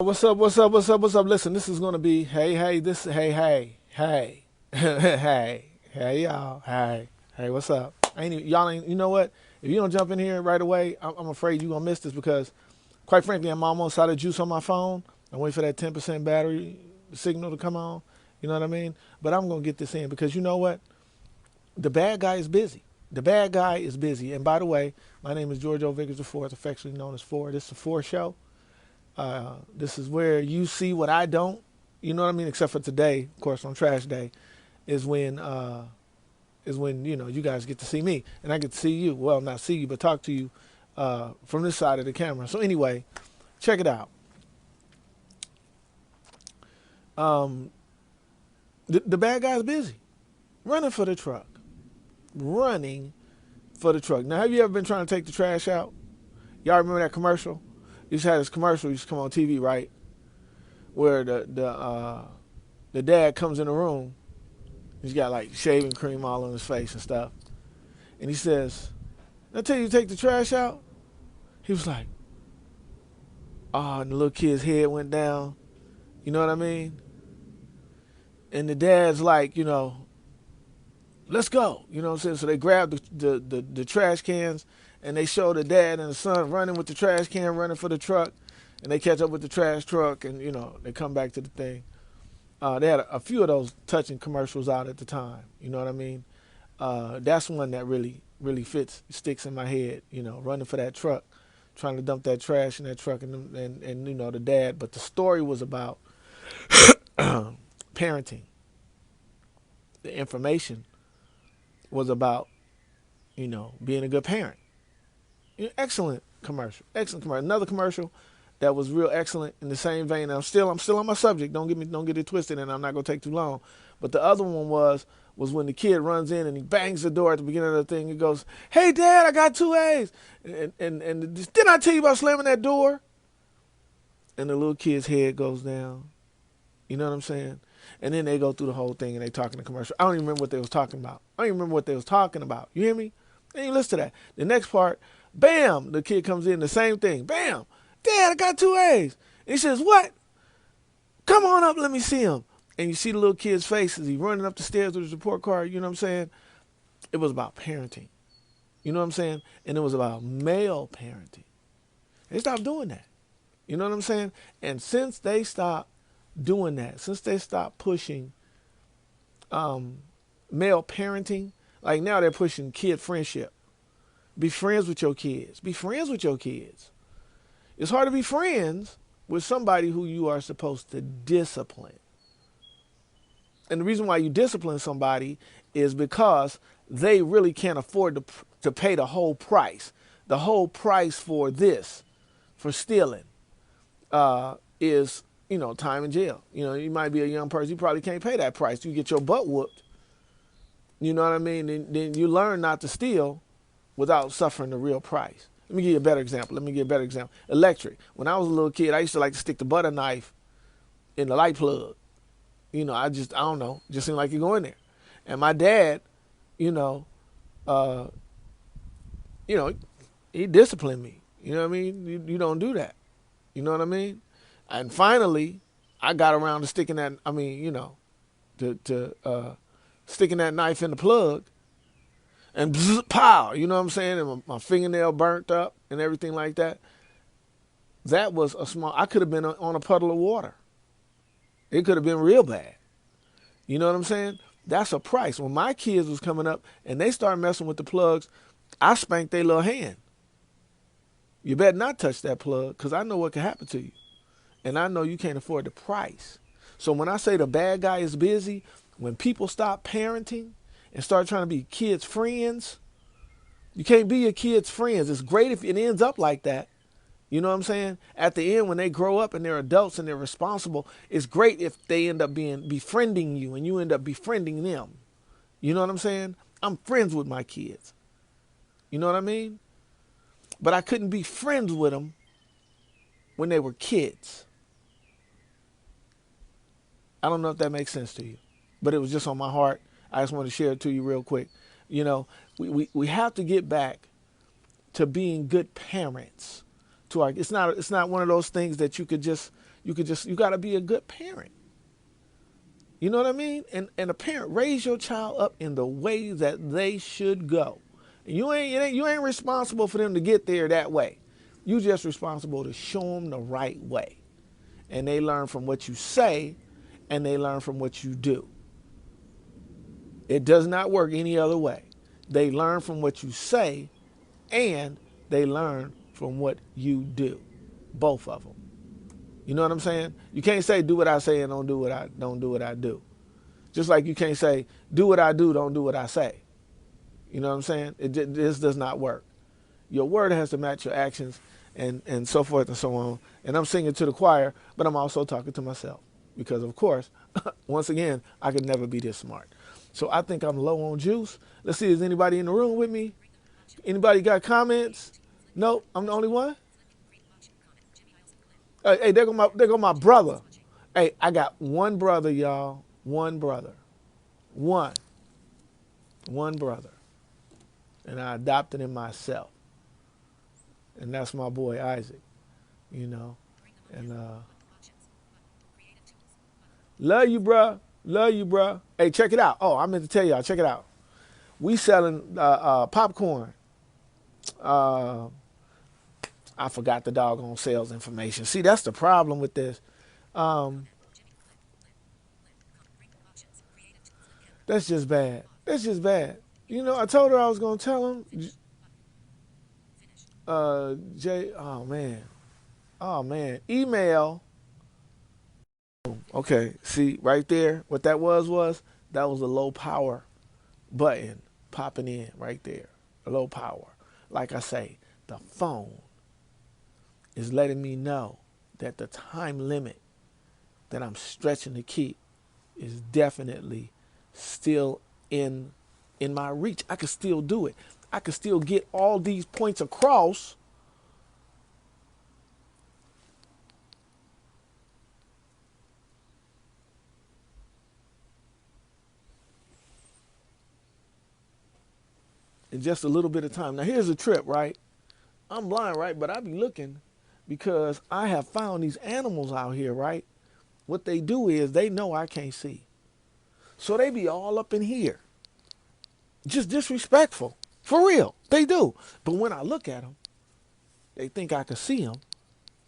What's up? What's up? What's up? What's up? Listen, this is gonna be hey. This hey hey y'all hey. What's up? Y'all ain't. You know what? If you don't jump in here right away, I'm afraid you gonna miss this because, quite frankly, I'm almost out of juice on my phone. I'm waiting for that 10% battery signal to come on. You know what I mean? But I'm gonna get this in because you know what? The bad guy is busy. The bad guy is busy. And by the way, my name is George O. Vickers IV, affectionately known as Four. This is the Four Show. This is where you see what I don't. You know what I mean? Except for today, of course, on Trash Day, is when you guys get to see me and I get to see you. Well, not see you, but talk to you from this side of the camera. So anyway, check it out. Um, the bad guy's busy running for the truck, running for the truck. Now, have you ever been trying to take the trash out? Y'all remember that commercial? You used to have this commercial used to come on TV, right? Where the dad comes in the room. He's got like shaving cream all on his face and stuff. And he says, "Did I tell you to take the trash out?" He was like, "Oh," and the little kid's head went down. You know what I mean? And the dad's like, "Let's go." You know what I'm saying? So they grab the trash cans and they show the dad and the son running with the trash can, running for the truck. And they catch up with the trash truck and, they come back to the thing. They had a few of those touching commercials out at the time. You know what I mean? That's one that really sticks in my head. Running for that truck, trying to dump that trash in that truck, and the dad. But the story was about parenting. The information was about being a good parent. Excellent commercial. Excellent commercial. Another commercial that was real excellent in the same vein. And I'm still on my subject. Don't get it twisted, and I'm not gonna take too long. But the other one was when the kid runs in and he bangs the door at the beginning of the thing. He goes, "Hey, Dad, I got two A's." And didn't I tell you about slamming that door? And the little kid's head goes down. You know what I'm saying? And then they go through the whole thing and they talk in the commercial. I don't even remember what they was talking about. I don't even remember what they was talking about. You hear me? And you listen to that. The next part, bam, the kid comes in, the same thing. Bam, Dad, I got two A's. And he says, "What? Come on up, let me see him." And you see the little kid's face as he's running up the stairs with his report card. You know what I'm saying? It was about parenting. You know what I'm saying? And it was about male parenting. They stopped doing that. You know what I'm saying? And since they stopped doing that, since they stopped pushing male parenting, like now they're pushing kid friendship. Be friends with your kids. Be friends with your kids. It's hard to be friends with somebody who you are supposed to discipline. And the reason why you discipline somebody is because they really can't afford to pay the whole price. The whole price for this, for stealing, is, time in jail. You might be a young person, you probably can't pay that price. You get your butt whooped. You know what I mean? Then you learn not to steal without suffering the real price. Let me give you a better example. Electric. When I was a little kid, I used to like to stick the butter knife in the light plug. I don't know, just seemed like you go in there. And my dad, you know, uh, he disciplined me. You know what I mean? You don't do that. You know what I mean? And finally, I got around to sticking that. I mean, to sticking that knife in the plug, and bzz, pow. You know what I'm saying? And my fingernail burnt up and everything like that. That was a small. I could have been on a puddle of water. It could have been real bad. You know what I'm saying? That's a price. When my kids was coming up and they started messing with the plugs, I spanked their little hand. You better not touch that plug because I know what can happen to you. And I know you can't afford the price. So when I say the bad guy is busy, when people stop parenting and start trying to be kids' friends, you can't be your kids' friends. It's great if it ends up like that. You know what I'm saying? At the end, when they grow up and they're adults and they're responsible, it's great if they end up befriending you and you end up befriending them. You know what I'm saying? I'm friends with my kids. You know what I mean? But I couldn't be friends with them when they were kids. I don't know if that makes sense to you, but it was just on my heart. I just want to share it to you real quick. We have to get back to being good parents. It's not one of those things that you could just You got to be a good parent. You know what I mean? And a parent, raise your child up in the way that they should go. You ain't responsible for them to get there that way. You just responsible to show them the right way. And they learn from what you say, and they learn from what you do. It does not work any other way. They learn from what you say, and they learn from what you do. Both of them. You know what I'm saying? You can't say do what I say and don't do what I do. Just like you can't say do what I do, don't do what I say. You know what I'm saying? This does not work. Your word has to match your actions, and so forth and so on. And I'm singing to the choir, but I'm also talking to myself because, of course, once again, I could never be this smart. So I think I'm low on juice. Let's see, is anybody in the room with me? Anybody got comments? Nope, I'm the only one. Hey, there go my brother. Hey, I got one brother, y'all. One brother. One brother. And I adopted him myself. And that's my boy Isaac, you know. And love you, bruh. Love you, bruh. Hey, check it out. Oh, I meant to tell y'all, check it out. We selling popcorn. I forgot the doggone sales information. See, that's the problem with this. That's just bad. That's just bad. You know, I told her I was gonna tell him. Jay. Oh man. Email. Okay. See right there. What that was that was a low power button popping in right there. A low power. Like I say, the phone is letting me know that the time limit that I'm stretching to keep is definitely still in my reach. I can still do it. I can still get all these points across in just a little bit of time. Now here's the trip, right? I'm blind, right? But I be looking because I have found these animals out here, right? What they do is they know I can't see. So they be all up in here. Just disrespectful. For real. They do. But when I look at them, they think I can see them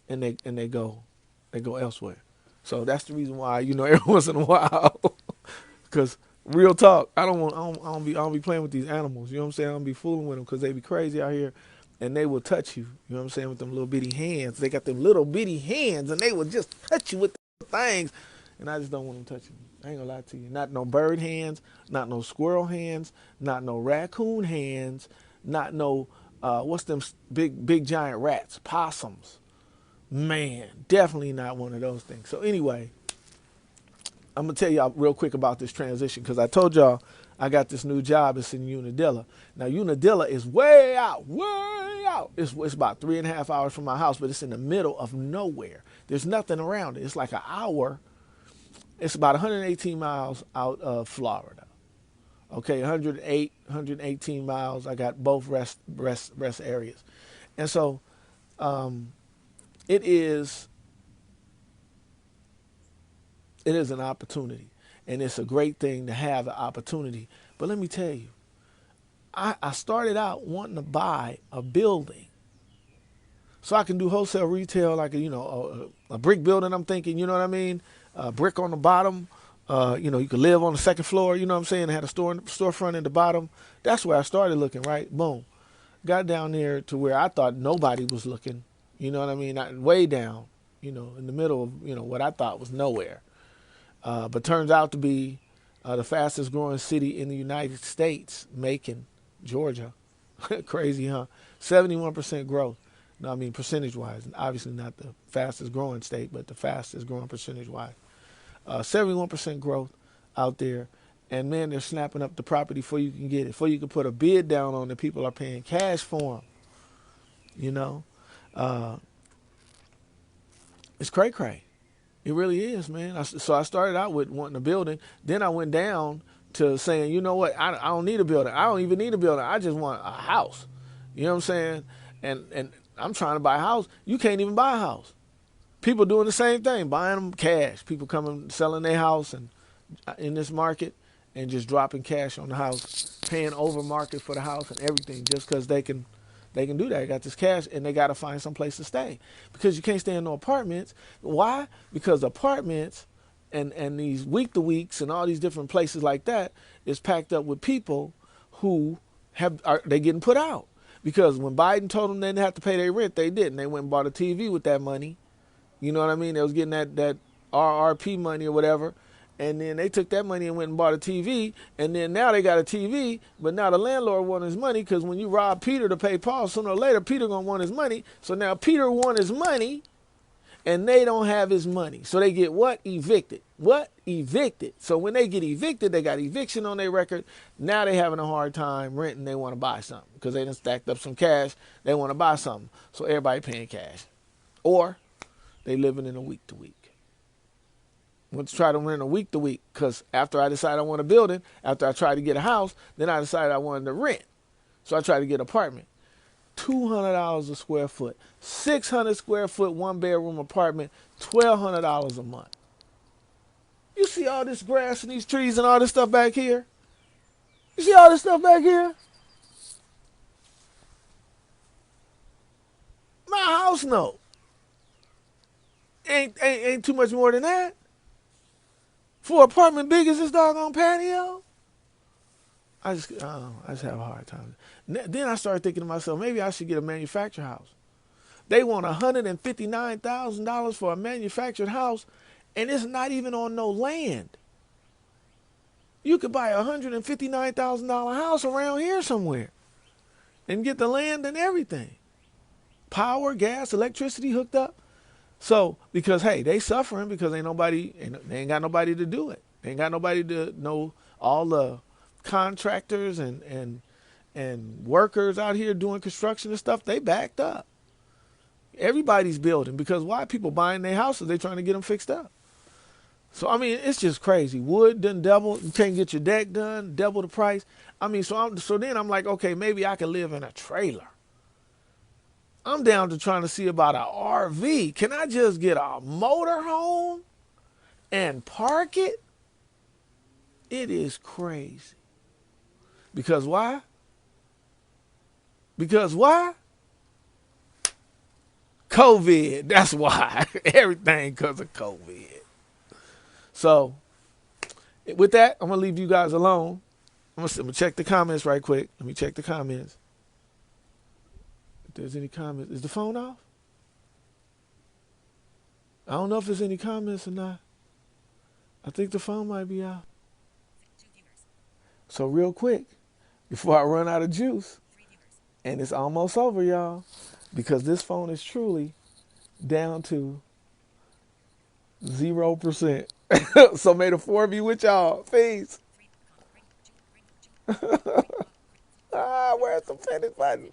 and they go elsewhere. So that's the reason why, you know, every once in a while, because real talk, I don't be playing with these animals. You know what I'm saying? I don't be fooling with them because they be crazy out here, and they will touch you. You know what I'm saying? With them little bitty hands, they got them little bitty hands, and they will just touch you with the things, and I just don't want them touching me. I ain't gonna lie to you. Not no bird hands, not no squirrel hands, not no raccoon hands, not no what's them big giant rats, possums. Man, definitely not one of those things. So anyway, I'm going to tell y'all real quick about this transition because I told y'all I got this new job. It's in Unadilla. Now, Unadilla is way out, way out. It's about 3.5 hours from my house, but it's in the middle of nowhere. There's nothing around it. It's like an hour. It's about 118 miles out of Florida. Okay, 118 miles. I got both rest areas. And so it is an opportunity, and it's a great thing to have the opportunity. But let me tell you, I started out wanting to buy a building so I can do wholesale retail, like a brick building. I'm thinking, you know what I mean, brick on the bottom. You could live on the second floor. You know what I'm saying? I had a storefront in the bottom. That's where I started looking. Right, boom, got down there to where I thought nobody was looking. You know what I mean? Way down. In the middle of what I thought was nowhere. But turns out to be the fastest growing city in the United States, Macon, Georgia. Crazy, huh? 71% growth. No, I mean percentage-wise. Obviously not the fastest growing state, but the fastest growing percentage-wise. 71% growth out there. And, man, they're snapping up the property before you can get it. Before you can put a bid down on it, people are paying cash for them. It's cray-cray. It really is, man. So I started out with wanting a building. Then I went down to saying, you know what? I don't need a building. I don't even need a building. I just want a house. You know what I'm saying? And I'm trying to buy a house. You can't even buy a house. People doing the same thing, buying them cash. People coming selling their house and in this market and just dropping cash on the house, paying over market for the house and everything just because they can do that. They got this cash and they got to find some place to stay because you can't stay in no apartments. Why? Because apartments and these week to weeks and all these different places like that is packed up with people who they getting put out. Because when Biden told them they didn't have to pay their rent, they didn't. They went and bought a TV with that money. You know what I mean? They was getting that RRP money or whatever. And then they took that money and went and bought a TV. And then now they got a TV, but now the landlord wants his money because when you rob Peter to pay Paul, sooner or later Peter going to want his money. So now Peter want his money and they don't have his money. So they get what? Evicted. What? Evicted. So when they get evicted, they got eviction on their record. Now they having a hard time renting. They want to buy something because they done stacked up some cash. They want to buy something. So everybody paying cash. Or they living in a week to week. Let's try to rent a week to week because after I decided I want a building, after I tried to get a house, then I decided I wanted to rent. So I tried to get an apartment. $200 a square foot, 600 square foot, 1-bedroom apartment, $1,200 a month. You see all this grass and these trees and all this stuff back here? You see all this stuff back here? My house note. Ain't too much more than that. For an apartment big as this doggone patio, I just have a hard time. Then I started thinking to myself, maybe I should get a manufactured house. They want $159,000 for a manufactured house, and it's not even on no land. You could buy a $159,000 house around here somewhere and get the land and everything. Power, gas, electricity hooked up. So, because, hey, they suffering because they ain't got nobody to do it. They ain't got nobody to know all the contractors and workers out here doing construction and stuff. They backed up. Everybody's building because why? People buying their houses. They trying to get them fixed up. So, I mean, it's just crazy. Wood done double. You can't get your deck done. Double the price. I mean, so then I'm like, okay, maybe I can live in a trailer. I'm down to trying to see about an RV. Can I just get a motorhome and park it? It is crazy. Because why? Because why? COVID. That's why. Everything because of COVID. So, with that, I'm going to leave you guys alone. I'm going to check the comments right quick. Let me check the comments. There's any comments. Is the phone off? I don't know if there's any comments or not. I think the phone might be out. So real quick, before I run out of juice, and it's almost over, y'all, because this phone is truly down to 0%. So may the 4 be with y'all. Peace. Where's the finish button?